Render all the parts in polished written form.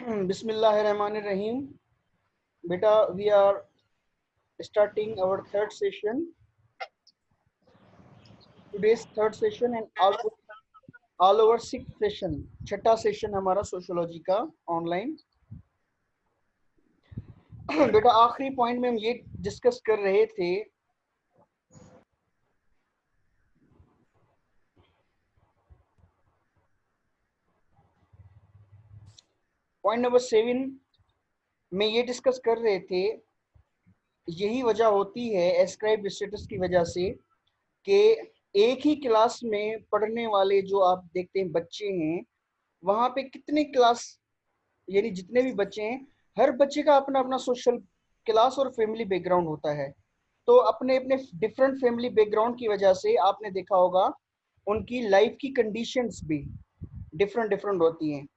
Bismillahirrahmanirrahim. Beta, we are starting our third session. Today's third session and all our sixth session. छठा session हमारा sociology का online. बेटा आखिरी point में हम ये डिस्कस कर रहे थे पॉइंट नंबर 7 में ये डिस्कस कर रहे थे यही वजह होती है एस्क्राइब स्टेटस की वजह से कि एक ही क्लास में पढ़ने वाले जो आप देखते हैं बच्चे हैं वहां पे कितने क्लास यानी जितने भी बच्चे हैं हर बच्चे का अपना अपना सोशल क्लास और फैमिली बैकग्राउंड होता है. तो अपने अपने डिफरेंट फैमिली बैकग्राउंड की वजह से आपने देखा होगा उनकी लाइफ की कंडीशंस भी डिफरेंट डिफरेंट होती हैं.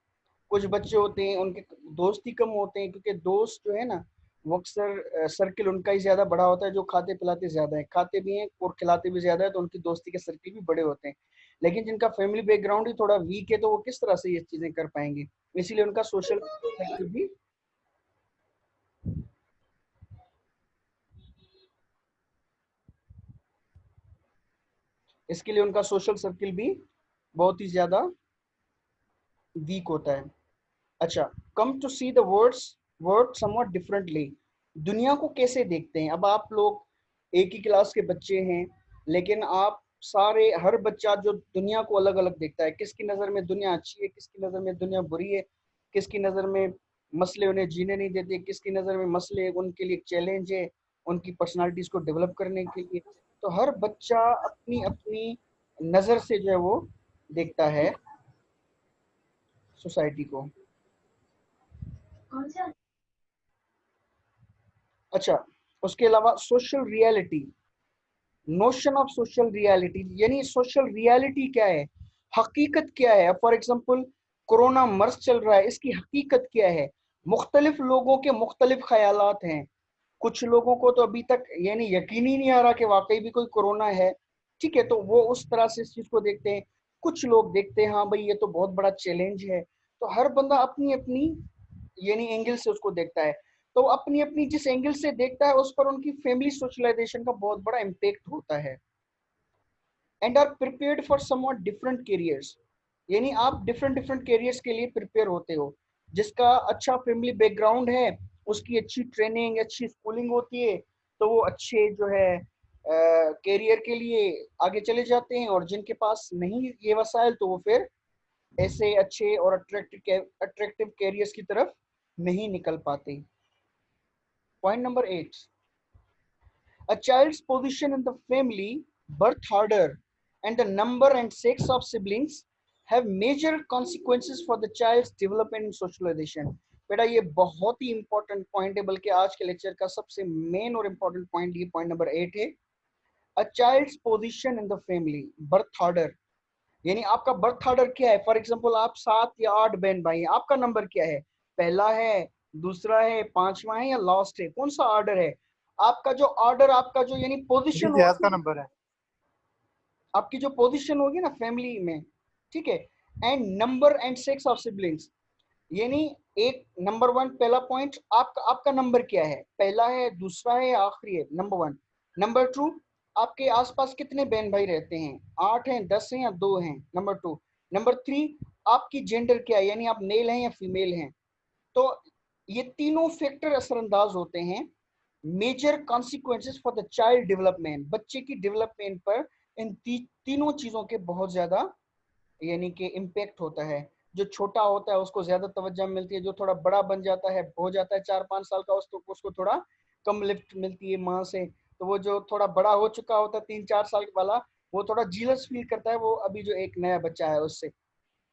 कुछ बच्चे होते हैं उनके दोस्त ही कम होते हैं क्योंकि दोस्त जो है ना वो अक्सर सर्किल उनका ही ज्यादा बड़ा होता है. जो खाते पिलाते ज्यादा है, खाते भी हैं और खिलाते भी ज्यादा है, तो उनकी दोस्ती के सर्किल भी बड़े होते हैं. लेकिन जिनका फैमिली बैकग्राउंड ही थोड़ा वीक है तो वो किस तरह से ये चीजें कर पाएंगे. इसीलिए उनका सोशल सर्किल भी इसके लिए उनका सोशल सर्किल भी बहुत ही ज्यादा वीक होता है. अच्छा, come to see the word somewhat differently. दुनिया को कैसे देखते हैं. अब आप लोग एक ही क्लास के बच्चे हैं लेकिन आप सारे हर बच्चा जो दुनिया को अलग अलग देखता है. किसकी नज़र में दुनिया अच्छी है, किसकी नज़र में दुनिया बुरी है, किसकी नज़र में मसले उन्हें जीने नहीं देते, किसकी नज़र में मसले उनके लिए चैलेंज है उनकी पर्सनालिटीज को डेवलप करने के लिए. तो हर बच्चा अपनी अपनी नज़र से जो है वो देखता है सोसाइटी को. अच्छा, उसके अलावा social reality, notion of social reality, यानी सोशल रियलिटी क्या है, हकीकत क्या है. फॉर एग्जांपल कोरोना मर्स चल रहा है, इसकी हकीकत क्या है. मुख्तलिफ लोगों के मुख्तलिफ ख्यालात हैं. कुछ लोगों को तो अभी तक यानी यकीन ही नहीं आ रहा कि वाकई भी कोई कोरोना है. ठीक है, तो वो उस तरह से इस चीज को देखते हैं. कुछ लोग देखते हैं हाँ भाई ये तो बहुत बड़ा चैलेंज है. तो हर बंदा अपनी अपनी यानी एंगल से उसको देखता है. तो अपनी अपनी जिस एंगल से देखता है उस पर उनकी फैमिली सोशलाइजेशन का बहुत बड़ा इम्पेक्ट होता है. And are prepared for somewhat different careers, यानी आप डिफरेंट डिफरेंट कैरियर्स के लिए प्रिपेयर होते हो. जिसका अच्छा फैमिली बैकग्राउंड है उसकी अच्छी ट्रेनिंग अच्छी स्कूलिंग होती है तो वो अच्छे जो है कैरियर के लिए आगे चले जाते हैं. और जिनके पास नहीं ये वसाइल तो वो फिर ऐसे अच्छे और अट्रैक्टिव कैरियर्स की तरफ नहीं निकल पाते. Point number 8, a child's position in the family, birth order, and the number and sex of siblings have major consequences for the child's development and socialization. बेटा ये बहुत ही इंपॉर्टेंट पॉइंट है, बल्कि आज के लेक्चर का सबसे मेन और इंपॉर्टेंट पॉइंट ये पॉइंट नंबर 8 है. A child's position in the family, birth order, यानी आपका बर्थ ऑर्डर क्या है. फॉर एग्जांपल आप 7 या 8 बहन भाई हैं, आपका नंबर क्या है, पहला है, दूसरा है, पांचवा है या लास्ट है, कौन सा ऑर्डर है. आपका जो ऑर्डर आपका जो यानी पोजीशन जहाज का होगी, नंबर है, आपकी जो पोजीशन होगी ना फैमिली में, ठीक है. And number and sex of siblings, यानी एक नंबर 1 पहला पॉइंट आपका आपका नंबर क्या है, पहला है, दूसरा है, आखिरी है, नंबर 1. नंबर 2, आपके आसपास कितने बहन भाई रहते हैं, 8 हैं, 10 हैं या 2 हैं, नंबर 2. नंबर 3, आपकी जेंडर क्या है, यानी आप मेल हैं या फीमेल हैं. तो ये तीनों फैक्टर असरअंदाज होते हैं. Major consequences for the child development, बच्चे की डेवलपमेंट पर इन तीनों चीजों के बहुत ज्यादा यानी कि इम्पेक्ट होता है. जो छोटा होता है उसको ज्यादा तवज्जो मिलती है, जो थोड़ा बड़ा बन जाता है हो जाता है 4-5 साल का उसको थोड़ा कम लिफ्ट मिलती है माँ से. तो वो जो थोड़ा बड़ा हो चुका होता है 3-4 साल वाला वो थोड़ा जीलस फील करता है वो अभी जो एक नया बच्चा है उससे.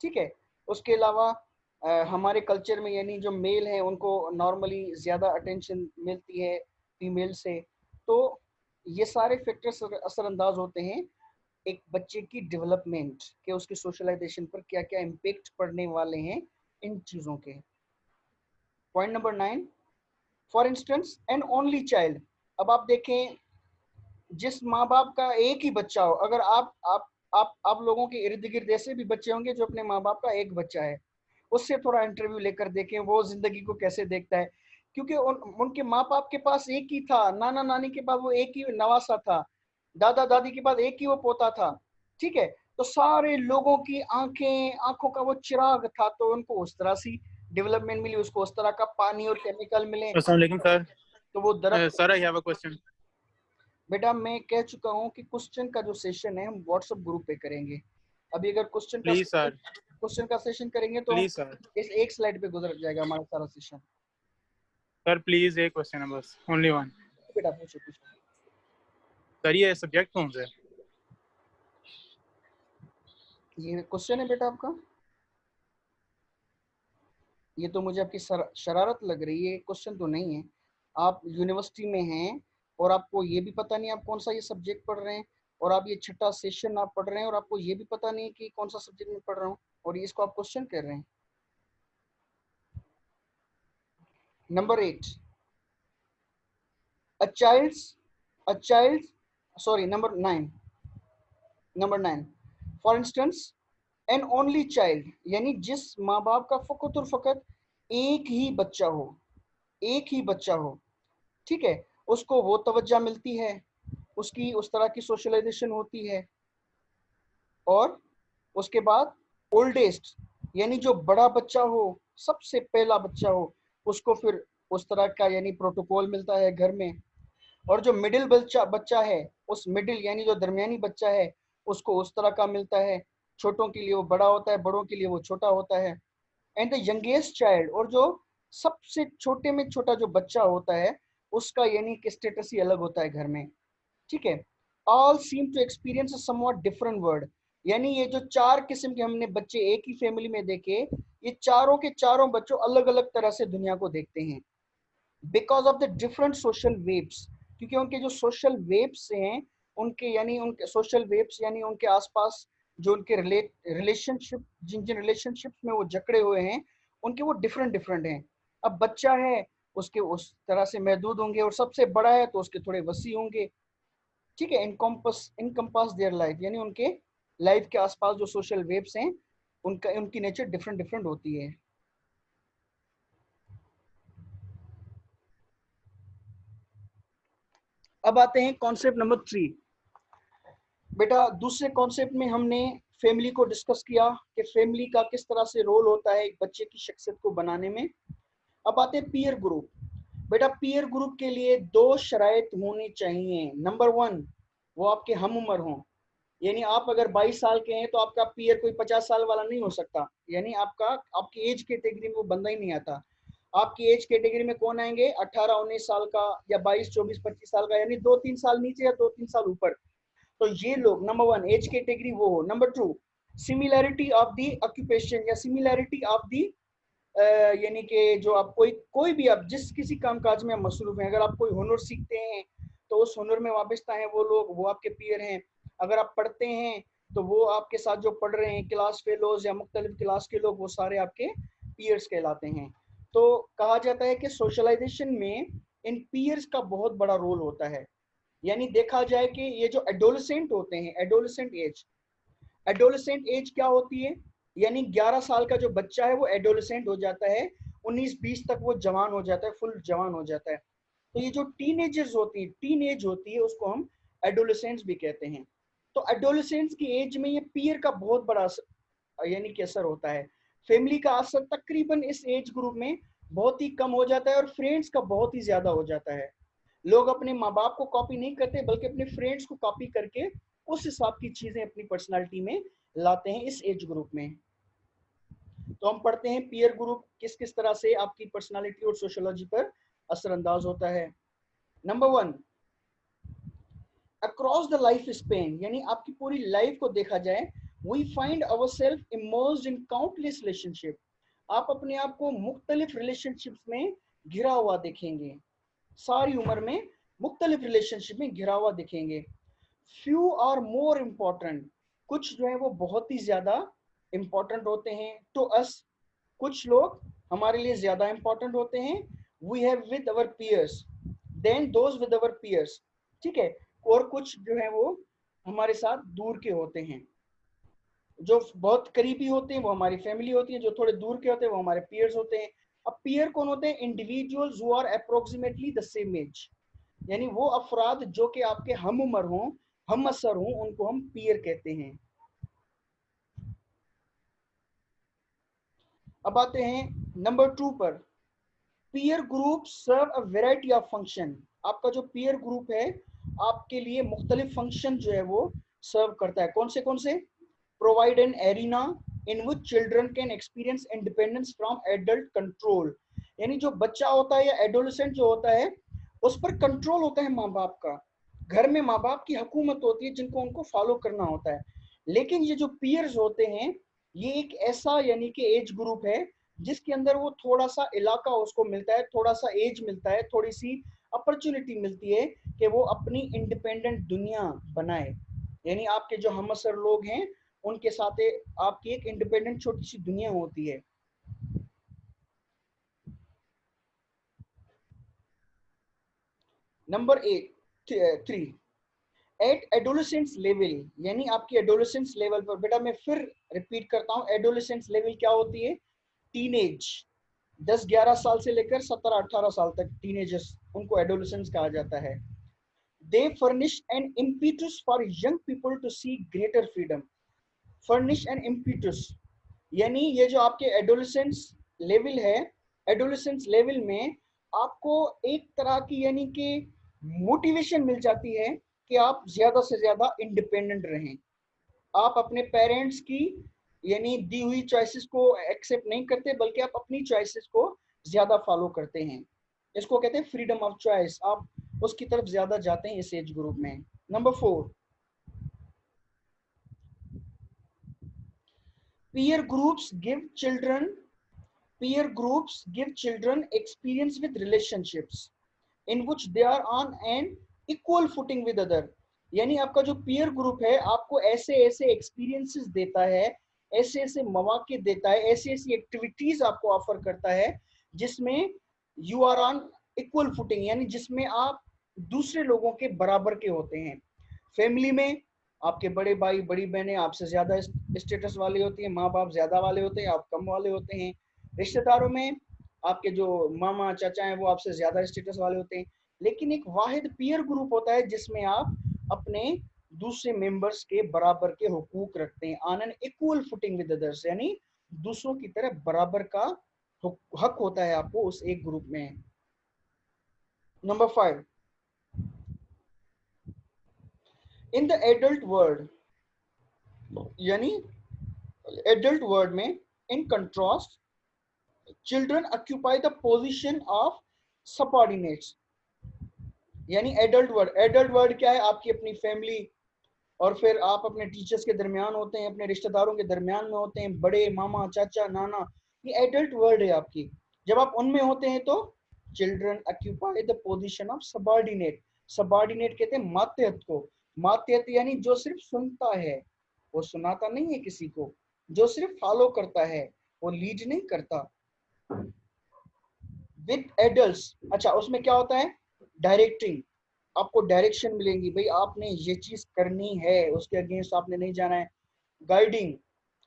ठीक है. उसके अलावा हमारे कल्चर में यानी जो मेल हैं उनको नॉर्मली ज़्यादा अटेंशन मिलती है फीमेल से. तो ये सारे फैक्टर्स असरअंदाज होते हैं एक बच्चे की डेवलपमेंट के, उसके सोशलाइजेशन पर क्या क्या इम्पेक्ट पड़ने वाले हैं इन चीज़ों के. Point number 9, for instance an only child. अब आप देखें जिस माँ बाप का एक ही बच्चा हो, अगर आप लोगों के इर्द गिर्द ऐसे भी बच्चे होंगे जो अपने माँ बाप का एक बच्चा है, उससे थोड़ा इंटरव्यू लेकर देखें वो जिंदगी को कैसे देखता है, क्योंकि उनके माँ बाप के पास एक ही था, नाना नानी के पास वो एक ही नवासा था, दादा दादी के पास एक ही वो पोता था, ठीक है। तो सारे लोगों की आंखों का वो चिराग था, तो उनको उस तरह से डेवलपमेंट मिली, उसको उस तरह का पानी और केमिकल मिले, अस्सलाम वालेकुम सर। तो वो दरख्त। Sir I have a question. बेटा मैं कह चुका हूँ कि क्वेश्चन का जो सेशन है हम व्हाट्सएप ग्रुप पे करेंगे। अभी अगर प्लीज सर, क्वेश्चन का सेशन करेंगे तो हम प्लीज सर, इस एक स्लाइड पे गुजर जाएगा हमारा सारा सेशन। सर प्लीज एक क्वेश्चन है बस, ओनली वन। बेटा पूछो पूछो। सर ये सब्जेक्ट कौन सा है? ये क्वेश्चन है बेटा आपका, ये तो मुझे आपकी शरारत लग रही है, क्वेश्चन तो नहीं है। आप यूनिवर्सिटी में हैं और आपको ये भी पता नहीं आप कौन सा ये सब्जेक्ट पढ़ रहे हैं, और आप ये छठा सेशन आप पढ़ रहे हैं और आपको ये भी पता नहीं कि कौन सा सब्जेक्ट में पढ़ रहा हूँ, और इसको आप क्वेश्चन कर रहे हैं। Number 8, a child's a child sorry number 9 for instance an only child, यानी जिस माँ बाप का फकत और फकत एक ही बच्चा हो, एक ही बच्चा हो, ठीक है, उसको वो तवज्जो मिलती है, उसकी उस तरह की सोशलाइजेशन होती है, और उसके बाद ओल्डेस्ट यानी जो बड़ा बच्चा हो, सबसे पहला बच्चा हो, उसको फिर उस तरह का यानी प्रोटोकॉल मिलता है घर में, और जो मिडिल बच्चा बच्चा है, उस मिडिल यानी जो दरमियानी बच्चा है, उसको उस तरह का मिलता है। छोटों के लिए वो बड़ा होता है, बड़ों के लिए वो छोटा होता है। एंड द यंगेस्ट चाइल्ड, और जो सबसे छोटे में छोटा जो बच्चा होता है, उसका यानी कि स्टेटस ही अलग होता है घर में, ठीक है। All seem to experience a somewhat different world, यानी ये जो चार किस्म के हमने बच्चे एक ही फैमिली में देखे, ये चारों के चारों बच्चों अलग अलग तरह से दुनिया को देखते हैं, because of the different social waves, क्योंकि उनके जो सोशल वेव्स हैं, उनके यानी उनके सोशल वेव्स यानी उनके आसपास जो उनके रिलेशनशिप, जिन जिन रिलेशनशिप्स में वो जकड़े हुए हैं, उनके वो डिफरेंट डिफरेंट हैं। अब बच्चा है, उसके उस तरह से महदूद होंगे, और सबसे बड़ा है तो उसके थोड़े वसी होंगे, ठीक है। इनकम्पास देयर लाइफ, यानी उनके लाइफ के आसपास जो सोशल वेव्स हैं, उनका उनकी नेचर डिफरेंट डिफरेंट होती है। अब आते हैं कॉन्सेप्ट नंबर 3। बेटा दूसरे कॉन्सेप्ट में हमने फैमिली को डिस्कस किया कि फैमिली का किस तरह से रोल होता है एक बच्चे की शख्सियत को बनाने में। अब आते हैं पीयर ग्रुप। बेटा पीयर ग्रुप के लिए दो शराइत होनी चाहिए। नंबर 1, वो आपके हम उम्र हों, यानी आप अगर 22 साल के हैं तो आपका पीयर कोई 50 साल वाला नहीं हो सकता, यानी आपकी एज कैटेगरी में वो बंदा ही नहीं आता। आपकी एज कैटेगरी में कौन आएंगे? 18-19 साल का, या 22-24-25 साल का, यानी 2-3 साल नीचे या 2-3 साल ऊपर। तो ये लोग नंबर 1 एज कैटेगरी वो हो। Number 2, similarity of the occupation या सिमिलैरिटी ऑफ दी, यानी कि जो आप कोई भी आप जिस किसी काम काज में मसरूफ हैं, अगर आप कोई हुनर सीखते हैं तो उस हुनर में वाबस्ता हैं वो लोग, वो आपके पीयर हैं। अगर आप पढ़ते हैं तो वो आपके साथ जो पढ़ रहे हैं, क्लास फेलोज या मुख्तलिफ क्लास के लोग, वो सारे आपके पीयर्स कहलाते हैं। तो कहा जाता है कि सोशलाइजेशन में इन पीयर्स का बहुत बड़ा रोल होता है। यानी देखा जाए कि ये जो एडोलसेंट होते हैं, एडोलसेंट एज क्या होती है? यानी 11 साल का जो बच्चा है वो एडोलसेंट हो जाता है, 19-20 तक वो जवान हो जाता है, फुल जवान हो जाता है। तो ये जो टीनेजर्स होती है, टीन एज होती है, उसको हम एडोलसेंट्स भी कहते हैं। तो एडोलसेंट्स की एज में ये पीयर का बहुत बड़ा यानी कि असर होता है। फैमिली का असर तकरीबन इस एज ग्रुप में बहुत ही कम हो जाता है, और फ्रेंड्स का बहुत ही ज्यादा हो जाता है। लोग अपने माँ बाप को कॉपी नहीं करते, बल्कि अपने फ्रेंड्स को कॉपी करके उस हिसाब की चीजें अपनी पर्सनालिटी में लाते हैं इस एज ग्रुप में। तो हम पढ़ते हैं पीयर ग्रुप किस किस तरह से आपकी पर्सनालिटी और सोशोलॉजी पर असरअंदाज होता है। Number 1, across the life span, यानी आपकी पूरी लाइफ को देखा जाए, we find our self immersed in countless relationship. आप अपने आप को मुख्तलिफ रिलेशनशिप्स में घिरा हुआ देखेंगे, सारी उम्र में मुख्तलिफ रिलेशनशिप में घिरा हुआ दिखेंगे। फ्यू आर मोर इम्पॉर्टेंट, कुछ जो है वो बहुत ही ज्यादा इम्पॉर्टेंट होते हैं टू अस, कुछ लोग हमारे लिए ज्यादा इम्पॉर्टेंट होते हैं। We have with our peers then those with our peers, ठीक है। और कुछ जो है वो हमारे साथ दूर के होते हैं। जो बहुत करीबी होते हैं वो हमारी फैमिली होती है, जो थोड़े दूर के होते हैं वो हमारे पीयर्स होते हैं। अब पीयर कौन होते हैं? Individuals who are approximately the same age, यानी वो अफराद जो कि आपके हम उम्र हों, हम असर हों, उनको हम पीयर कहते हैं। अब आते हैं नंबर 2 पर। Peer group serve a variety of function. आपका जो पीयर ग्रुप है आपके लिए मुख्तलिफ फंक्शन जो है वो सर्व करता है। कौन से? Provide an arena in which children can experience independence from adult control, यानी जो बच्चा होता है या एडोलेसेंट जो होता है उस पर कंट्रोल होता है माँ बाप का। घर में माँ बाप की हुकूमत होती है जिनको उनको फॉलो करना होता है। लेकिन ये जो पीयर्स होते हैं ये एक ऐसा यानी कि एज ग्रुप है जिसके अंदर वो थोड़ा सा इलाका उसको मिलता है, थोड़ा सा एज मिलता है, थोड़ी सी अपॉर्चुनिटी मिलती है कि वो अपनी इंडिपेंडेंट दुनिया बनाए। यानी आपके जो हमअसर लोग हैं उनके साथ आपकी एक इंडिपेंडेंट छोटी सी दुनिया होती है। नंबर 3, एट एडोलेसेंस लेवल, यानी आपकी एडोलेसेंस लेवल पर। बेटा मैं फिर रिपीट करता हूँ, एडोलेसेंस लेवल क्या होती है? टीनेज, 10-11 साल से लेकर 17-18 साल तक टीनेजर्स, उनको एडोलेसेंस कहा जाता है। They furnish an impetus for young people to see greater freedom. Furnish an impetus, यानी ये जो आपके एडोलेसेंस लेवल है, एडोलेसेंस लेवल में आपको एक तरह की यानी कि मोटिवेशन मिल जाती है कि आप ज्यादा से ज्यादा इंडिपेंडेंट रहें। आप अपने पेरेंट्स की यानी दी हुई चॉइसेस को एक्सेप्ट नहीं करते बल्कि आप अपनी चॉइसेस को ज्यादा फॉलो करते हैं। इसको कहते हैं फ्रीडम ऑफ चॉइस, आप उसकी तरफ ज्यादा जाते हैं इस एज ग्रुप में। Number 4, peer groups give children peer groups give children experience with relationships in which they are on an equal footing with other। यानी आपका जो पीयर ग्रुप है आपको ऐसे ऐसे एक्सपीरियंसेस देता है, ऐसे ऐसे मौके देता है, ऐसी ऐसी एक्टिविटीज आपको ऑफर करता है जिसमें you are on equal footing, यानी जिसमें आप दूसरे लोगों के बराबर के होते हैं। फैमिली में आपके बड़े भाई बड़ी बहनें आपसे ज्यादा स्टेटस वाले होती हैं, माँ बाप ज्यादा वाले होते हैं, आप कम वाले होते हैं। रिश्तेदारों में आपके जो मामा चाचा हैं वो आपसे ज्यादा स्टेटस वाले होते हैं। लेकिन एक वाहिद पीयर ग्रुप होता है जिसमें आप अपने दूसरे मेंबर्स के बराबर के हुकूक रखते हैं, on an equal footing with others, यानी दूसरों की तरह बराबर का हक होता है आपको उस एक ग्रुप में। Number 5, in the adult world, यानी एडल्ट वर्ल्ड में in contrast children occupy the position of subordinates. यानी एडल्ट वर्ल्ड क्या है? आपकी अपनी फैमिली, और फिर आप अपने टीचर्स के दरमियान होते हैं, अपने रिश्तेदारों के दरमियान में होते हैं, बड़े मामा चाचा नाना, ये एडल्ट वर्ल्ड है आपकी। जब आप उनमें होते हैं तो children occupy the position of subordinate. Subordinate कहते हैं मातहत को। मातहत यानी जो सिर्फ सुनता है, वो सुनाता नहीं है किसी को, जो सिर्फ फॉलो करता है, वो लीड नहीं करता। विद एडल्ट्स, अच्छा उसमें क्या होता है? डायरेक्टिंग, आपको डायरेक्शन मिलेंगी, भाई आपने ये चीज करनी है, उसके अगेंस्ट आपने नहीं जाना है। गाइडिंग,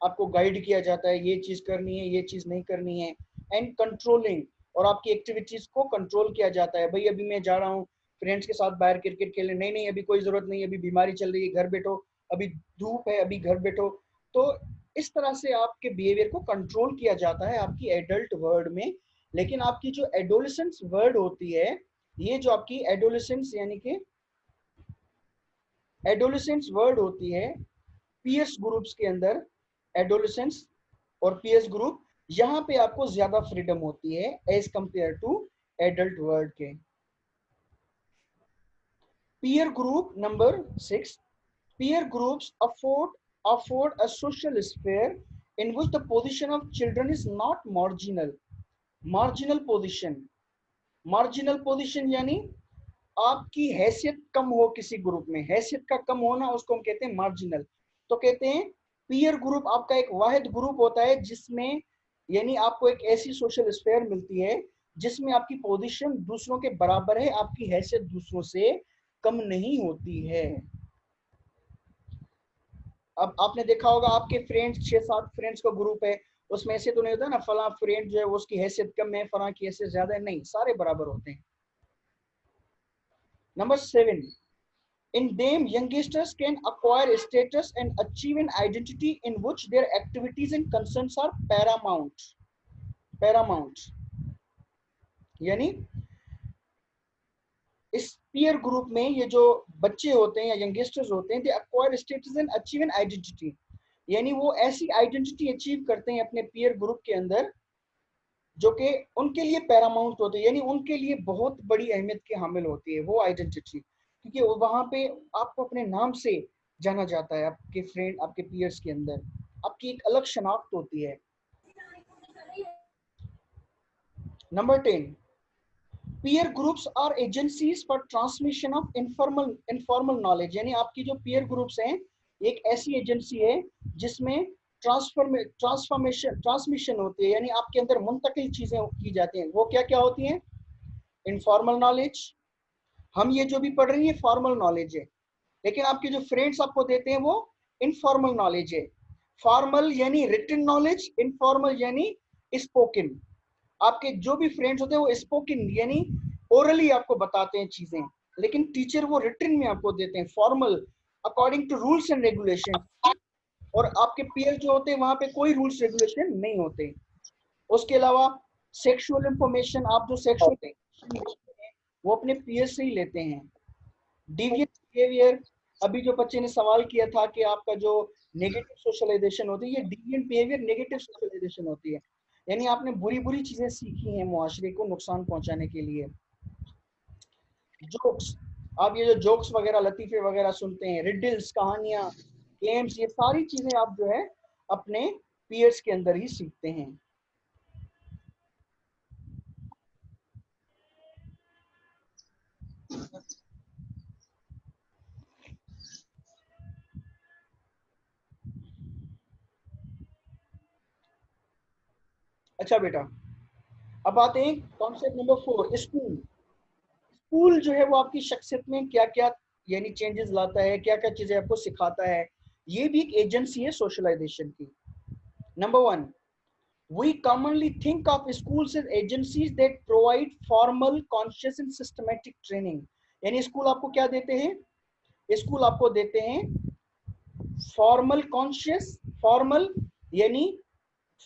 आपको गाइड किया जाता है, ये चीज करनी है, ये चीज नहीं करनी है। एंड कंट्रोलिंग, और आपकी एक्टिविटीज को कंट्रोल किया जाता है। भाई अभी मैं जा रहा हूँ फ्रेंड्स के साथ बाहर क्रिकेट खेलने, नहीं नहीं अभी कोई जरूरत नहीं, अभी बीमारी चल रही है, घर बैठो, अभी धूप है, अभी घर बैठो। तो इस तरह से आपके बिहेवियर को कंट्रोल किया जाता है आपकी एडल्ट वर्ल्ड में। लेकिन आपकी जो एडोलेसेंस वर्ल्ड होती है, ये जो आपकी एडोलेसेंस यानी कि एडोलेसेंस वर्ल्ड होती है पीयर्स ग्रुप्स के अंदर, एडोलेसेंस और पीयर्स ग्रुप, यहाँ पे आपको ज्यादा फ्रीडम होती है as compare to adult world के। Peer group number 6, peer groups afford a social sphere in which the position of children is not marginal। Marginal position यानी आपकी हैसियत कम हो किसी ग्रुप में, हैसियत का कम होना उसको हम कहते हैं मार्जिनल। तो कहते हैं पीयर ग्रुप आपका एक वाहिद ग्रुप होता है जिसमें यानी आपको एक ऐसी सोशल स्फेयर मिलती है जिसमें आपकी पोजीशन दूसरों के बराबर है, आपकी हैसियत दूसरों से कम नहीं होती है। अब आपने देखा होगा आपके फ्रेंड्स 6-7 फ्रेंड्स का ग्रुप है, उसमें ऐसे तो नहीं होता ना फला फ्रेंड जो है उसकी हैसियत कम है, फला की हैसियत ज्यादा है, नहीं, सारे बराबर होते हैं। Number 7, in them youngsters can acquire status and achieve an identity in which their activities and concerns are paramount। यानी इस पीयर ग्रुप में ये जो बच्चे होते हैं या यंगस्टर्स होते हैं, they acquire status and achieve an identity, यानी वो ऐसी आइडेंटिटी अचीव करते हैं अपने पीयर ग्रुप के अंदर जो कि उनके लिए पैरामाउंट होती है, यानी उनके लिए बहुत बड़ी अहमियत की हामिल होती है वो आइडेंटिटी, क्योंकि वहां पे आपको अपने नाम से जाना जाता है, आपके फ्रेंड आपके पीयर्स के अंदर आपकी एक अलग शनाख्त होती है। Number 10, peer groups are agencies for transmission of informal knowledge, यानी आपकी जो पीयर ग्रुप्स हैं एक ऐसी एजेंसी है जिसमें ट्रांसमिशन होती है, यानी आपके अंदर मुंतकिल चीजें की जाती हैं। वो क्या क्या होती हैं? इनफॉर्मल नॉलेज, हम ये जो भी पढ़ रहे हैं फॉर्मल नॉलेज है, लेकिन आपके जो फ्रेंड्स आपको देते हैं वो इनफॉर्मल नॉलेज है। फॉर्मल यानी रिटन नॉलेज, इनफॉर्मल यानी स्पोकन। आपके जो भी फ्रेंड्स होते हैं वो स्पोकन यानी ओरली आपको बताते हैं चीजें, लेकिन टीचर वो रिटन में आपको देते हैं, formal according to rules and regulation. और आपके पीयर जो होते हैं वहां पे कोई रूल्स रेगुलेशन नहीं होते। उसके अलावा सेक्सुअल इंफॉर्मेशन, आप जो सेक्सुअल वो अपने पीयर से ही लेते हैं। डिविएंट बिहेवियर, अभी जो बच्चे ने सवाल किया था कि आपका जो नेगेटिव सोशलाइजेशन होती है, ये डिविएंट बिहेवियर नेगेटिव सोशलाइजेशन होती है, यानी आपने बुरी बुरी चीजें सीखी हैं मुआशरे को नुकसान पहुंचाने के लिए। जोक्स, आप ये जो जोक्स वगैरह लतीफे वगैरह सुनते हैं, रिडल्स कहानियां गेम्स, ये सारी चीजें आप जो है अपने पीयर्स के अंदर ही सीखते हैं। अच्छा बेटा, अब आते हैं कॉन्सेप्ट नंबर 4, स्कूल। स्कूल जो है वो आपकी शख्सियत में क्या क्या यानी चेंजेस लाता है, क्या क्या चीजें आपको सिखाता है, ये भी एक एजेंसी है सोशलाइजेशन की। Number 1, we commonly think of schools as agencies that provide formal, conscious and systematic training, यानी स्कूल आपको क्या देते हैं? स्कूल आपको देते हैं फॉर्मल कॉन्शियस, फॉर्मल यानी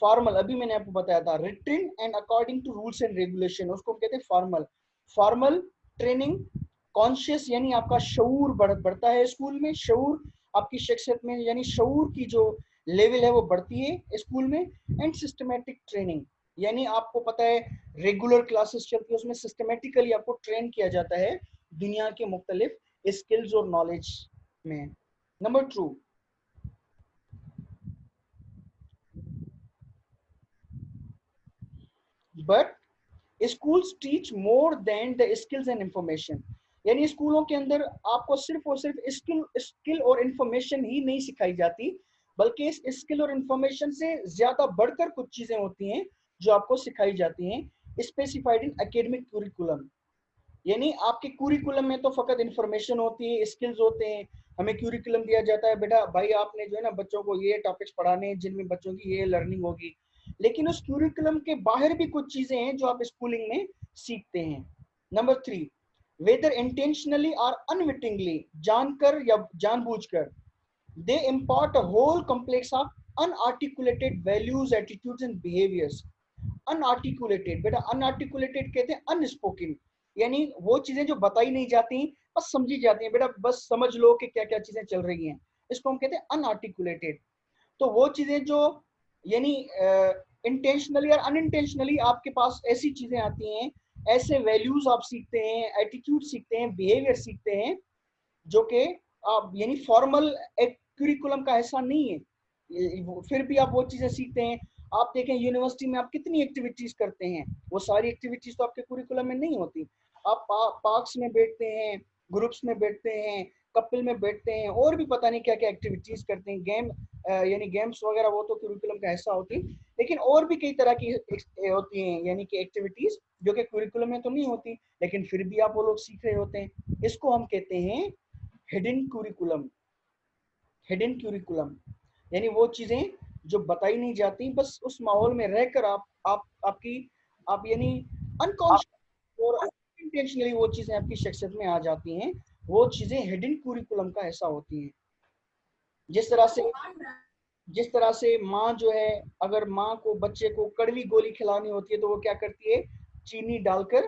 फॉर्मल अभी मैंने आपको बताया था, written and according to rules and regulation, उसको कहते हैं फॉर्मल। फॉर्मल ट्रेनिंग, कॉन्शियस यानी आपका शऊर बढ़ता है स्कूल में, शऊर आपकी शख्सियत में यानी शऊर की जो लेवल है वो बढ़ती है स्कूल में। एंड सिस्टमेटिक ट्रेनिंग, यानी आपको पता है रेगुलर क्लासेस चलती है, उसमें सिस्टमेटिकली आपको ट्रेन किया जाता है दुनिया के मुख्तलिफ स्किल्स और नॉलेज में। Number 2, but schools teach more than the skills and information, यानी स्कूलों के अंदर आपको सिर्फ और सिर्फ स्किल और इंफॉर्मेशन ही नहीं सिखाई जाती, बल्कि इस स्किल और इंफॉर्मेशन से ज्यादा बढ़कर कुछ चीजें होती हैं जो आपको सिखाई जाती हैं, स्पेसिफाइड इन एकेडमिक कुरिकुलम। यानी आपके कुरिकुलम में तो फकत इंफॉर्मेशन होती है, स्किल्स होते हैं, हमें क्यूरिकुलम दिया जाता है बेटा भाई आपने जो है ना बच्चों को ये टॉपिक्स पढ़ाने हैं जिनमें बच्चों की ये लर्निंग होगी, लेकिन उस क्यूरिकुलम के बाहर भी कुछ चीजें हैं जो आप स्कूलिंग में सीखते हैं। नंबर 3, वेदर इंटेंशनली और अनविटिंगली, जानकर या जानबूझकर, they import a whole complex of unarticulated values attitudes and behaviours. Unarticulated, बेटा अनआर्टिकुलेटेड कहते हैं अनस्पोकन, यानी वो चीजें जो बताई नहीं जाती बस समझी जाती हैं, बेटा बस समझ लो कि क्या क्या चीजें चल रही हैं, इसको हम कहते हैं अनआर्टिकुलेटेड। तो वो चीजें जो यानी इंटेंशनली और अनइंटेंशनली आपके पास ऐसी चीजें आती हैं, ऐसे वैल्यूज आप सीखते हैं, एटीट्यूड सीखते हैं, बिहेवियर सीखते हैं जो कि आप यानी फॉर्मल एक करिकुलम का हिस्सा नहीं है, फिर भी आप वो चीजें सीखते हैं। आप देखें यूनिवर्सिटी में आप कितनी एक्टिविटीज करते हैं, वो सारी एक्टिविटीज तो आपके कुरिकुलम में नहीं होती। आप पार्क्स में बैठते हैं, ग्रुप्स में बैठते हैं, कपल में बैठते हैं, और भी पता नहीं क्या क्या एक्टिविटीज करते हैं, गेम यानी गेम्स वगैरह वो तो करिकुलम का हिस्सा होती है, लेकिन और भी कई तरह की होती हैं यानी कि एक्टिविटीज जो कि करिकुलम में तो नहीं होती, लेकिन फिर भी आप वो लोग सीख रहे होते हैं। इसको हम कहते हैं हिडन कुरिकुलम। हिडन क्यूरिकुलम यानी वो चीजें जो बताई नहीं जाती, बस उस माहौल में रहकर आप यानी अनकॉन्शियस और इंटेंशनली वो चीजें आपकी शख्सियत में आ जाती हैं। वो चीजें हिडन क्यूरिकुलम का हिस्सा होती हैं। जिस तरह से जिस तरह से माँ जो है, अगर माँ को बच्चे को कड़वी गोली खिलानी होती है तो वो क्या करती है, चीनी डालकर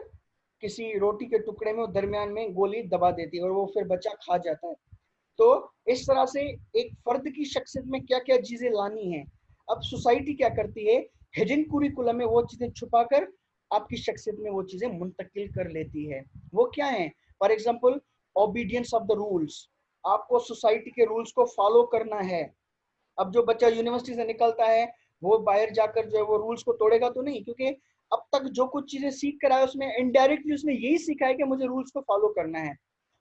किसी रोटी के टुकड़े में दरमियान में गोली दबा देती है और वो फिर बच्चा खा जाता है। तो इस तरह से एक फर्द की शख्सियत में क्या क्या चीजें लानी है, अब सोसाइटी क्या करती है, हिडन कुरिकुलम में वो चीजें छुपाकर आपकी शख्सियत में वो चीजें मुंतकिल कर लेती है। वो क्या है, for example obedience of the rules, आपको सोसाइटी के रूल्स को फॉलो करना है। अब जो बच्चा यूनिवर्सिटी से निकलता है वो बाहर जाकर जो है वो रूल्स को तोड़ेगा तो नहीं, क्योंकि अब तक जो कुछ चीजें सीख कर आया उसमें इनडायरेक्टली उसने यही सीखा है कि मुझे रूल्स को फॉलो करना है।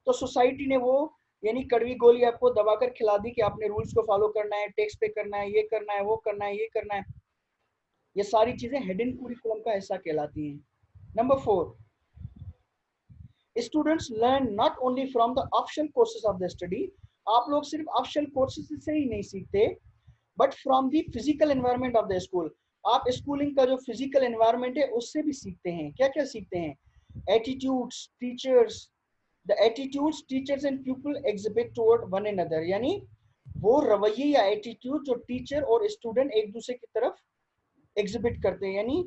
तो सोसाइटी ने वो यानी कड़वी गोली आपको दबाकर खिला दी कि आपने रूल्स को फॉलो करना है, टैक्स पे करना है, ये करना है, वो करना है, ये करना है। ये सारी चीजें हिडन कुरिकुलम का हिस्सा कहलाती हैं। Number 4, students learn not only from the optional courses of the study. आप लोग सिर्फ ऑप्शनल कोर्सेज से ही नहीं सीखते, but from the physical environment of the school. आप स्कूलिंग का जो फिजिकल एनवायरनमेंट है उससे भी सीखते हैं। क्या क्या सीखते हैं, attitudes teachers, the attitudes teachers and people exhibit toward one another, यानी वो रवैये या एटीट्यूड जो टीचर और स्टूडेंट एक दूसरे की तरफ एग्जिबिट करते हैं। यानी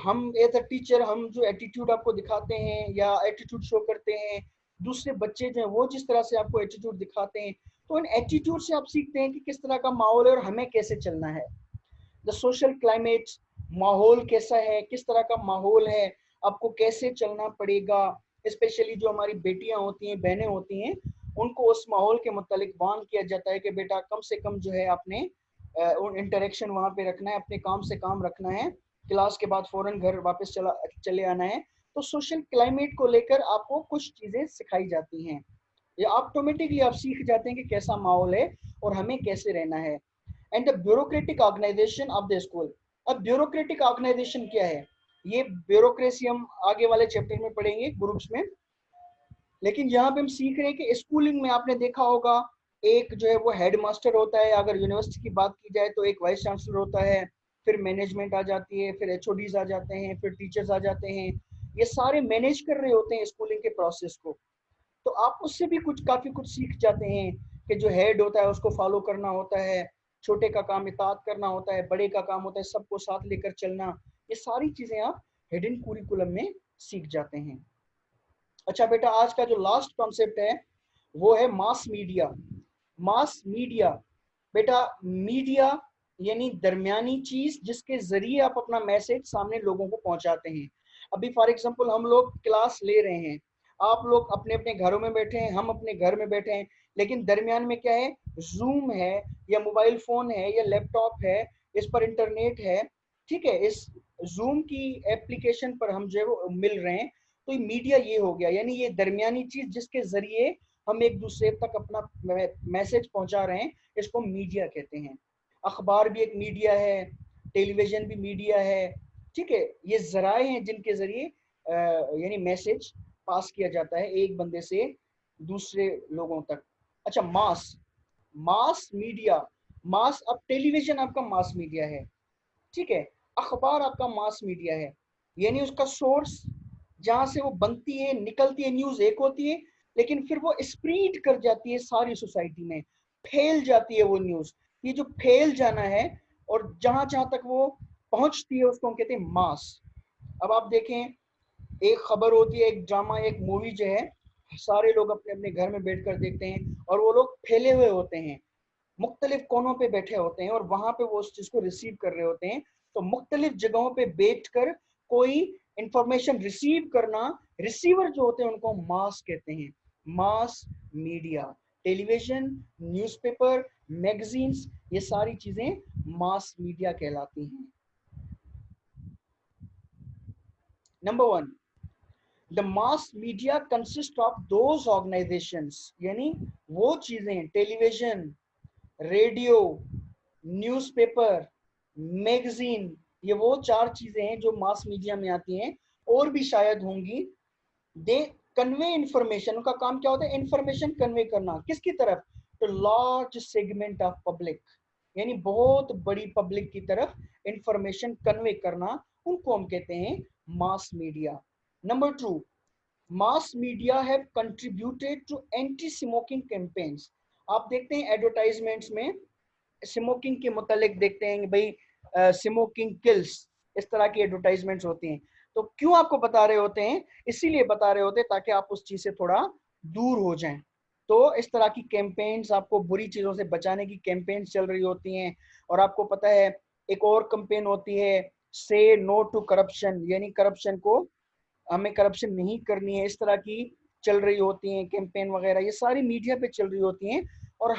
हम एज अ टीचर हम जो एटीट्यूड आपको दिखाते हैं या एटीट्यूड शो करते हैं, दूसरे बच्चे जो है वो जिस तरह से आपको एटीट्यूड दिखाते हैं, तो इन एटीट्यूड से आप सीखते हैं कि किस तरह का माहौल है और हमें कैसे चलना है। द सोशल क्लाइमेट, माहौल कैसा है, किस तरह का माहौल है, आपको कैसे चलना पड़ेगा। स्पेशली जो हमारी बेटियां होती हैं, बहनें होती हैं, उनको उस माहौल के मुतालिक वार्न किया जाता है कि बेटा कम से कम जो है आपने इंटरेक्शन वहां पे रखना है, अपने काम से काम रखना है, क्लास के बाद फौरन घर वापस चले आना है। तो सोशल क्लाइमेट को लेकर आपको कुछ चीजें सिखाई जाती हैं, ये ऑटोमेटिकली आप सीख जाते हैं कि कैसा माहौल है और हमें कैसे रहना है। And the bureaucratic organisation of the school. अब ब्यूरोक्रेटिक ऑर्गेनाइजेशन क्या है, ये ब्यूरोक्रेसी हम आगे वाले चैप्टर में पढ़ेंगे ग्रुप्स में, लेकिन यहाँ पे हम सीख रहे हैं कि स्कूलिंग में आपने देखा होगा एक जो है वो हेड मास्टर होता है, अगर यूनिवर्सिटी की बात की जाए तो एक वाइस चांसलर होता है, फिर मैनेजमेंट आ जाती है, फिर एचओडीज आ जाते हैं, फिर टीचर्स आ जाते हैं। ये सारे मैनेज कर रहे होते हैं स्कूलिंग के प्रोसेस को। तो आप उससे भी कुछ काफी कुछ सीख जाते हैं कि जो हेड होता है उसको फॉलो करना होता है, छोटे का काम इताअत करना होता है, बड़े का काम होता है सबको साथ लेकर चलना। ये सारी चीजें आप हिडन कुरिकुलम में सीख जाते हैं। अच्छा बेटा, आज का जो लास्ट कॉन्सेप्ट है वो है मास मीडिया। मास मीडिया बेटा, मीडिया यानी दरमियानी चीज जिसके जरिए आप अपना मैसेज सामने लोगों को पहुंचाते हैं। अभी फॉर एग्जांपल हम लोग क्लास ले रहे हैं, आप लोग अपने अपने घरों में बैठे हैं, हम अपने घर में बैठे हैं, लेकिन दरमियान में क्या है, जूम है या मोबाइल फोन है या लैपटॉप है, इस पर इंटरनेट है। ठीक है, इस जूम की एप्लीकेशन पर हम जो है वो मिल रहे हैं। तो ये मीडिया ये हो गया, यानी ये दरमियानी चीज जिसके जरिए हम एक दूसरे तक अपना मैसेज पहुंचा रहे हैं, इसको मीडिया कहते हैं। अखबार भी एक मीडिया है, टेलीविजन भी मीडिया है। ठीक है, ये जराए हैं जिनके जरिए यानी मैसेज पास किया जाता है एक बंदे से दूसरे लोगों तक। अच्छा, मास मास मीडिया, मास, अब टेलीविजन आपका मास मीडिया है। ठीक है, अखबार आपका मास मीडिया है, यानी उसका सोर्स जहां से वो बनती है निकलती है न्यूज एक होती है, लेकिन फिर वो स्प्रीड कर जाती है सारी सोसाइटी में, फैल जाती है वो न्यूज। ये जो फैल जाना है और जहां जहां तक वो पहुंचती है उसको हम कहते हैं मास। अब आप देखें, एक खबर होती है, एक ड्रामा, एक मूवी जो है, सारे लोग अपने अपने घर में बैठकर देखते हैं और वो लोग फैले हुए होते हैं, मुख्तलिफ कोनों पे बैठे होते हैं और वहां पे वो उस चीज को रिसीव कर रहे होते हैं। तो मुख्तलिफ जगहों पे बैठकर कोई इंफॉर्मेशन रिसीव करना, रिसीवर जो होते हैं उनको मास कहते हैं। Mass media, television, newspaper, magazines, ये सारी चीजें मास मीडिया कहलाती हैं। Number 1, the mass media consist of those organisations, यानी वो चीजें, टेलीविजन, रेडियो, न्यूज़पेपर, मैगजीन, ये वो 4 चीजें हैं जो मास मीडिया में आती हैं, और भी शायद होंगी। दे कन्वे इंफॉर्मेशन, उनका काम क्या होता है, इंफॉर्मेशन कन्वे करना, किसकी तरफ, to large segment of public, यानी बहुत बड़ी पब्लिक की तरफ इंफॉर्मेशन कन्वे करना, उनको हम कहते हैं mass media. Number 2, mass media have contributed to anti smoking campaigns. आप देखते हैं एडवर्टाइजमेंट्स में स्मोकिंग के मुतालिक देखते हैं कि भाई स्मोकिंग किल्स, इस तरह की एडवर्टाइजमेंट्स होती हैं। तो क्यों आपको बता रहे होते हैं? इसीलिए बता रहे होते हैं ताकि आप उस चीज से थोड़ा दूर हो जाएं। तो इस तरह की कैंपेन्स, आपको बुरी चीजों से बचाने की कैंपेन्स चल रही होती हैं। और आपको पता है एक और कैंपेन होती है, से नो टू करप्शन, यानी करप्शन को, हमें करप्शन नहीं करनी है, इस तरह की चल रही होती हैं कैंपेन वगैरह। ये सारी मीडिया पे चल रही होती हैं और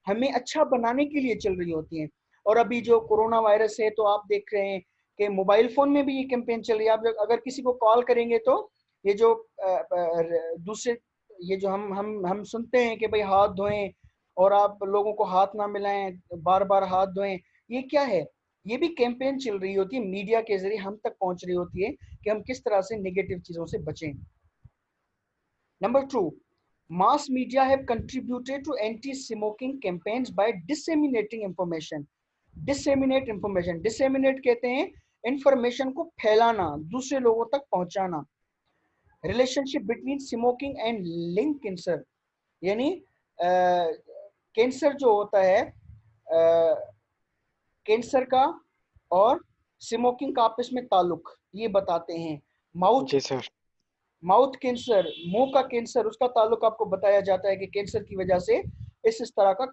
हमें अच्छा बनाने के लिए चल रही होती हैं। और अभी जो कोरोना वायरस है, तो आप देख रहे हैं कि मोबाइल फोन में भी ये कैंपेन चल रही है। आप अगर किसी को कॉल करेंगे तो ये जो दूसरे, ये जो हम सुनते हैं कि भाई हाथ धोएं और आप लोगों को हाथ ना मिलाएं, बार बार हाथ धोएं, ये क्या है? ये भी कैंपेन चल रही होती है, मीडिया के जरिए हम तक पहुंच रही होती है कि हम किस तरह से नेगेटिव चीजों से बचें। Number 2, mass media have contributed to anti-smoking campaigns by disseminating information. Disseminate कहते हैं इंफॉर्मेशन को फैलाना, दूसरे लोगों तक पहुंचाना। रिलेशनशिप बिटवीन स्मोकिंग एंड लिंग कैंसर, यानी कैंसर जो होता है, कैंसर का और स्मोकिंग का आपस में ताल्लुक ये बताते हैं। जी सर। माउथ कैंसर, मुंह का कैंसर, उसका ताल्लुक आपको बताया जाता है कि कैंसर की वजह से इस तरह का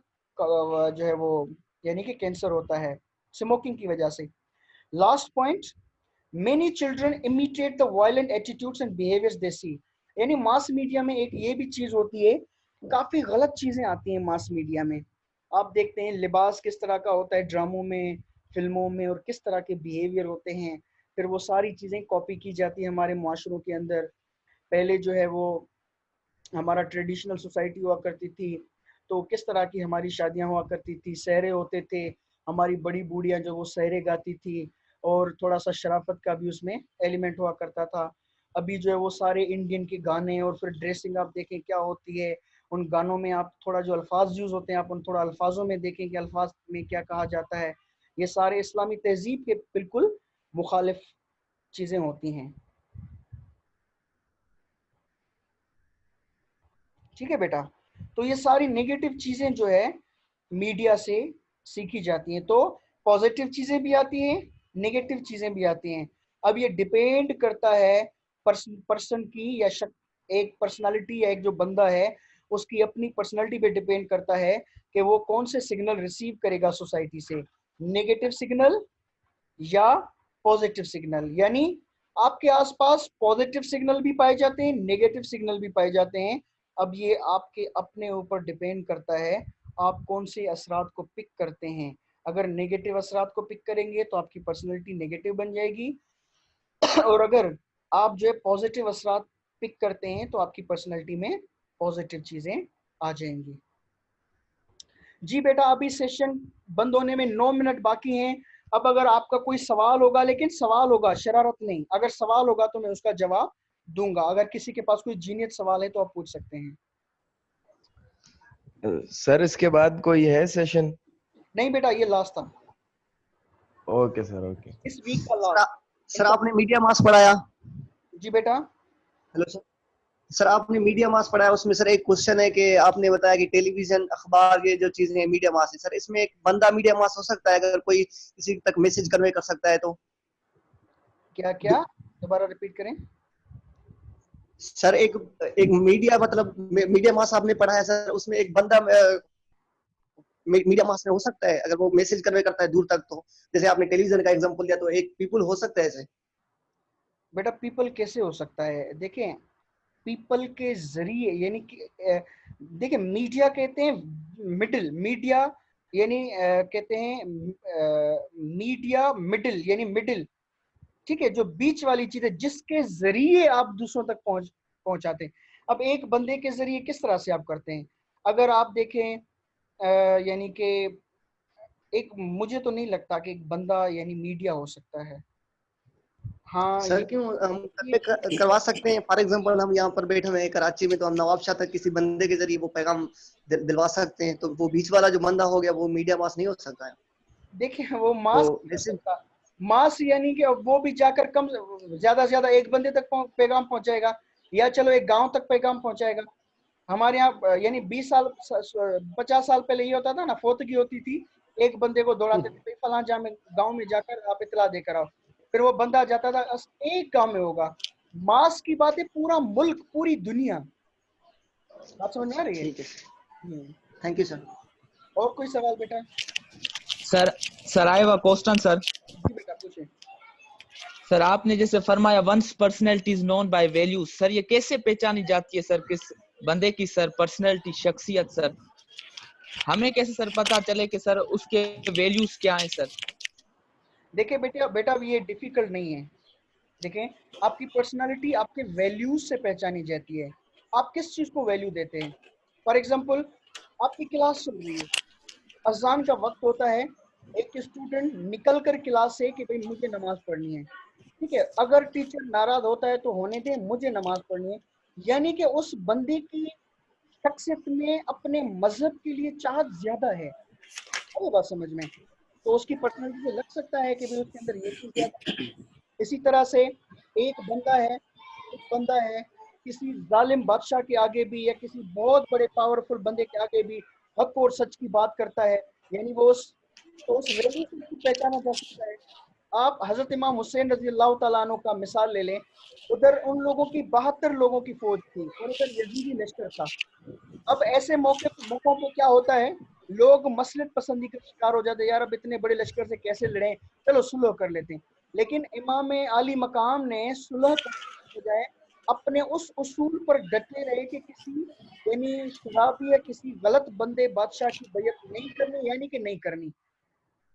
जो है वो, यानी कि कैंसर होता है स्मोकिंग की वजह से। Last point, many children imitate the violent attitudes and behaviours they see. यानी मास मीडिया में एक ये भी चीज होती है, काफी गलत चीजें आती हैं मास मीडिया में। आप देखते हैं लिबास किस तरह का होता है ड्रामों में, फिल्मों में, और किस तरह के बिहेवियर होते हैं, फिर वो सारी चीजें कॉपी की जाती है हमारे मुआशरों के अंदर। पहले जो है वो हमारा ट्रेडिशनल सोसाइटी हुआ करती थी, तो किस तरह की हमारी शादियां हुआ करती थी, सहरे होते थे, हमारी बड़ी बूढ़ियां जो वो सहरे गाती थी, और थोड़ा सा शराफत का भी उसमें एलिमेंट हुआ करता था। अभी जो है वो सारे इंडियन के गाने, और फिर ड्रेसिंग आप देखें क्या होती है उन गानों में, आप थोड़ा जो अल्फाज यूज होते हैं आप उन थोड़ा अल्फाजों में देखें कि अल्फाज में क्या कहा जाता है। ये सारे इस्लामी तहजीब के बिल्कुल मुखालिफ चीजें होती हैं। ठीक है बेटा, तो ये सारी नेगेटिव चीजें जो है मीडिया से सीखी जाती हैं। तो पॉजिटिव चीजें भी आती हैं, नेगेटिव चीजें भी आती हैं। अब ये डिपेंड करता है पर्सन की, या एक पर्सनालिटी, या एक जो बंदा है उसकी अपनी पर्सनालिटी पे डिपेंड करता है कि वो कौन से सिग्नल रिसीव करेगा सोसाइटी से, नेगेटिव सिग्नल या पॉजिटिव सिग्नल। यानी आपके आसपास पॉजिटिव सिग्नल भी पाए जाते हैं, नेगेटिव सिग्नल भी पाए जाते हैं। अब ये आपके अपने ऊपर डिपेंड करता है आप कौन से असरात को पिक करते हैं। अगर नेगेटिव असरात को पिक करेंगे तो आपकी पर्सनैलिटी नेगेटिव बन जाएगी, और अगर आप जो है पॉजिटिव असरात पिक करते हैं तो आपकी पर्सनैलिटी में पॉजिटिव चीजें आ जाएंगी। जी बेटा, अभी सेशन बंद होने में 9 मिनट बाकी हैं। अब अगर आपका कोई सवाल होगा, लेकिन सवाल होगा, शरारत नहीं, अगर सवाल होगा तो मैं उसका जवाब दूंगा। अगर किसी के पास कोई जीनियत सवाल है तो आप पूछ सकते हैं। सर इसके बाद कोई है सेशन? नहीं बेटा, ये लास्ट था, ओके सर, ओके। इस वीक का लास्ट। सर आपने मीडिया मास पढ़ाया? जी बेटा। Hello sir. सर आपने मीडिया मास पढ़ाया, उसमें सर एक क्वेश्चन है कि आपने बताया कि टेलीविजन, अखबार, ये जो चीजें हैं मीडिया मास है। सर इसमें एक बंदा मीडिया मास हो सकता है अगर कोई किसी तक मैसेज कन्वे कर सकता है तो? क्या क्या, दोबारा रिपीट करें। सर एक एक मीडिया, मतलब मीडिया मास आपने पढ़ा है सर, उसमें एक बंदा मीडिया मास में हो सकता है अगर वो मैसेज कन्वे करता है दूर तक, तो जैसे आपने टेलीविजन का एग्जांपल दिया, तो एक पीपल हो सकता है ऐसे? बेटा पीपल कैसे हो सकता है? देखें, पीपल के जरिए, यानी कि देखिए मीडिया कहते हैं मिडिल, मीडिया यानी कहते हैं मीडिया मिडिल, यानी मिडिल, ठीक है, जो बीच वाली चीज है जिसके जरिए आप दूसरों तक पहुंचाते हैं। अब एक बंदे के जरिए किस तरह से आप करते हैं? अगर आप देखें यानी कि एक, मुझे तो नहीं लगता कि एक बंदा यानी मीडिया हो सकता है। हाँ सर ये क्यों हम घर पे करवा सकते हैं? फॉर एग्जांपल हम यहाँ पर बैठे हुए हैं कराची में, तो हम नवाबशाह तक किसी बंदे के जरिए वो पैगाम दिलवा सकते हैं, तो वो बीच वाला जो बंदा हो गया वो मीडिया पास नहीं हो सकता है? देखिए वो तो मास जैसे मास यानी कि अब वो भी जाकर कम ज्यादा से ज्यादा एक बंदे तक पैगाम पहुंचाएगा, या चलो एक गांव तक पैगाम पहुंचाएगा। हमारे यहाँ यानी 20 साल 50 साल पहले ये होता था ना, फौतगी होती थी, एक बंदे को दौड़ाते थे, भाई फलां गांव में जाकर आप इतला देकर आओ, फिर वो बंदा जाता था, एक गांव में होगा। मास की बात है, पूरा मुल्क, पूरी दुनिया। बात समझ में आ रही है? ठीक है, थैंक यू सर। और कोई सवाल बेटा? Sir sir I have a question sir. जी बेटा पूछे। सर आपने जैसे फरमाया once personality is known by values, sir ये कैसे पहचानी जाती है सर, किस बंदे की सर पर्सनैलिटी, शख्सियत सर? हमें कैसे सर पता चले कि सर उसके वैल्यूज क्या हैं सर? देखिए बेटा बेटा ये डिफिकल्ट नहीं है। देखें, आपकी पर्सनालिटी आपके वैल्यूज से पहचानी जाती है। आप किस चीज को वैल्यू देते हैं। फॉर एग्जांपल, आपकी क्लास चल रही है, अजान का वक्त होता है, एक स्टूडेंट निकल कर क्लास से कि भाई मुझे नमाज पढ़नी है, ठीक है, अगर टीचर नाराज होता है तो होने दे, मुझे नमाज पढ़नी है। यानी कि उस बंदे की शख्सियत में अपने मजहब के लिए चाहत ज्यादा है। वो बात समझ में, तो उसकी पर्सनैलिटी से लग सकता है कि भाई उसके अंदर ये चीज ज्यादा है। इसी तरह से एक बंदा है किसी जालिम बादशाह के आगे भी, या किसी बहुत बड़े पावरफुल बंदे के आगे भी हक और सच की बात करता है, यानी वो उस वैल्यू से उसको पहचाना जा सकता है। आप हजरत इमाम हुसैन रजी अल्लाह तआला अन्हु का मिसाल ले लें, उधर उन लोगों की 72 लोगों की फौज थी और उधर यजीदी लश्कर था। अब ऐसे मौकों पे क्या होता है, लोग मसलत पसंदी का शिकार हो जाते हैं, यार अब इतने बड़े लश्कर से कैसे लड़ें, चलो सुलह कर लेते हैं। लेकिन इमाम आली मकाम ने सुलह करने के बजाय अपने उस उसूल पर डटे रहे कि किसी यानी शराबी या किसी गलत बंदे बादशाह की बैयत नहीं करनी, यानी कि नहीं करनी।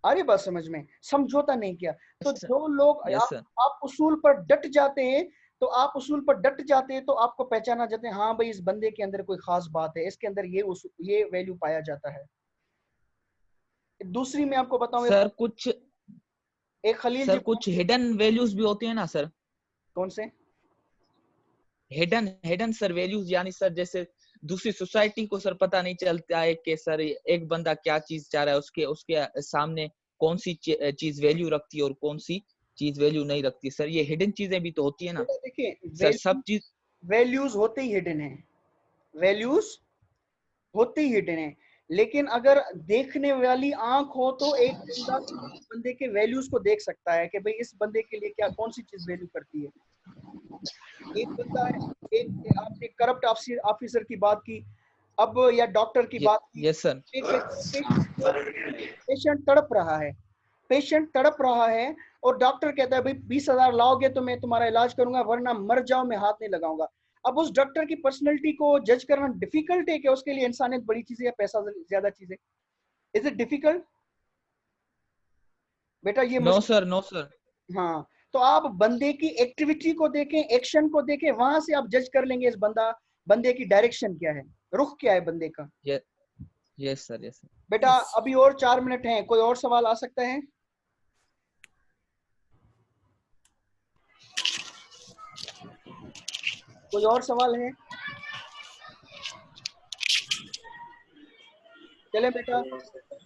आ रही बात समझ में? समझौता नहीं किया। तो जो लोग यस सर। आप उसूल पर डट जाते हैं, तो आप उसूल पर डट जाते हैं तो आपको पहचाना जाता है, हाँ भाई इस बंदे के अंदर कोई खास बात है, इसके अंदर ये वैल्यू पाया जाता है। दूसरी मैं आपको बताऊं, सर कुछ एक खलील सर जी, कुछ हिडन वैल्यूज भी होती है ना सर? कौन से? हिडन हिडन सर वैल्यूज, यानी सर जैसे दूसरी सोसाइटी को सर पता नहीं चलता है कि सर एक बंदा क्या चीज चाह रहा है, उसके उसके सामने कौन सी चीज वैल्यू रखती है और कौन सी चीज वैल्यू नहीं रखती। सर ये हिडन चीजें भी तो होती है ना देखिए सर? सब चीज वैल्यूज होते ही हिडन है, वैल्यूज होते ही हिडन है। लेकिन अगर देखने वाली आंख हो तो एक बंदे के वैल्यूज को देख सकता है कि भाई इस बंदे के लिए क्या कौन सी चीज वैल्यू करती है। एक बंदा है, एक आपने करप्ट ऑफिसर की बात की, अब या डॉक्टर की बात की। Yes sir. पेशेंट तड़प रहा है, पेशेंट तड़प रहा है और डॉक्टर कहता है भाई 20,000 लाओगे तो मैं तुम्हारा इलाज करूंगा, वरना मर जाओ, मैं हाथ नहीं लगाऊंगा। अब उस डॉक्टर की पर्सनैलिटी को जज करना डिफिकल्ट है कि उसके लिए इंसानियत बड़ी चीज है या पैसा ज्यादा चीज है। इज इट डिफिकल्ट बेटा? ये नो सर, नो सर। हाँ, तो आप बंदे की एक्टिविटी को देखें, एक्शन को देखें, वहां से आप जज कर लेंगे इस बंदे की डायरेक्शन क्या है, रुख क्या है बंदे का। Yes sir, yes sir. बेटा अभी और 4 मिनट हैं, कोई और सवाल आ सकता है? कोई और सवाल है? चलें बेटा,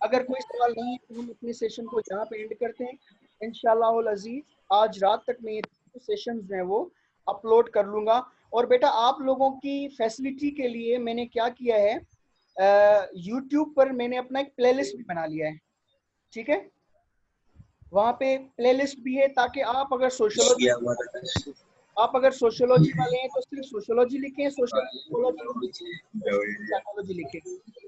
अगर कोई सवाल नहीं है तो हम अपने सेशन को यहाँ पे एंड करते हैं। इंशाअल्लाह अजीज आज रात तक मैं ये सेशन जो है वो अपलोड कर लूंगा। और बेटा आप लोगों की फैसिलिटी के लिए मैंने क्या किया है, यूट्यूब पर मैंने अपना एक प्लेलिस्ट भी बना लिया है, ठीक है? वहाँ पे प्लेलिस्ट भी है ताकि आप अगर सोशियोलॉजी वाले हैं तो सिर्फ सोशियोलॉजी लिखें, साइकोलॉजी लिखें,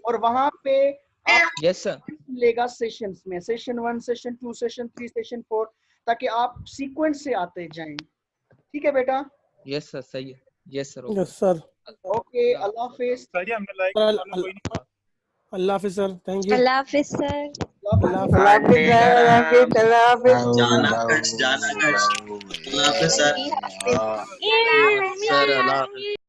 और वहाँ पे आप यस सर। लेगा सेशंस में, सेशन 1, सेशन 2, सेशन 3, सेशन 4, ताकि आप सीक्वेंस से आते जाएं। ठीक है बेटा? यस सर, सही है। Yes sir. Yes sir. Okay, अल्लाह हाफिज। सर हमने लाइक कोई नहीं। अल्लाह हाफिज सर, थैंक यू। अल्लाह हाफिज सर। अल्लाह हाफिज। जाना कच, जाना कच। अल्लाह हाफिज सर। सर अल्लाह हाफिज।